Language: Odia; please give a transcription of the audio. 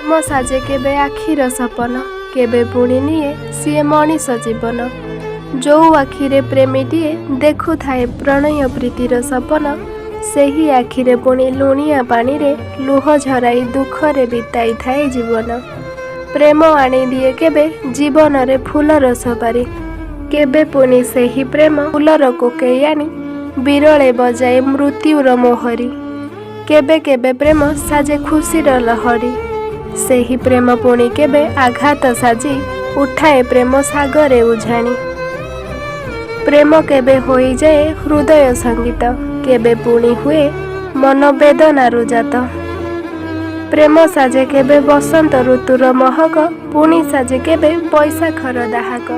ପ୍ରେମ ସାଜେ କେବେ ଆଖିର ସପନ, କେବେ ପୁଣି ନିଏ ସିଏ ମଣିଷ ଜୀବନ। ଯୋଉ ଆଖିରେ ପ୍ରେମୀଟିଏ ଦେଖୁଥାଏ ପ୍ରଣୟ ପ୍ରୀତିର ସପନ, ସେହି ଆଖିରେ ପୁଣି ଲୁଣିଆ ପାଣିରେ ଲୁହ ଝରାଇ ଦୁଃଖରେ ବିତାଇଥାଏ ଜୀବନ। ପ୍ରେମ ଆଣିଦିଏ କେବେ ଜୀବନରେ ଫୁଲର ସବାରି, କେବେ ପୁଣି ସେହି ପ୍ରେମ ଫୁଲର କୋକେଇ ଆଣି ବିରଳେ ବଜାଏ ମୃତ୍ୟୁର ମୋହରି। କେବେ କେବେ ପ୍ରେମ ସାଜେ ଖୁସିର ଲହଡ଼ି, ସେହି ପ୍ରେମ ପୁଣି କେବେ ଆଘାତ ସାଜି ଉଠାଏ ପ୍ରେମ ସାଗରେ ଉଝାଣି। ପ୍ରେମ କେବେ ହୋଇଯାଏ ହୃଦୟ ସଙ୍ଗୀତ, କେବେ ପୁଣି ହୁଏ ମନ ବେଦନାରୁ ଜାତ। ପ୍ରେମ ସାଜେ କେବେ ବସନ୍ତ ଋତୁର ମହକ, ପୁଣି ସାଜେ କେବେ ବୈଶାଖର ଦାହକ।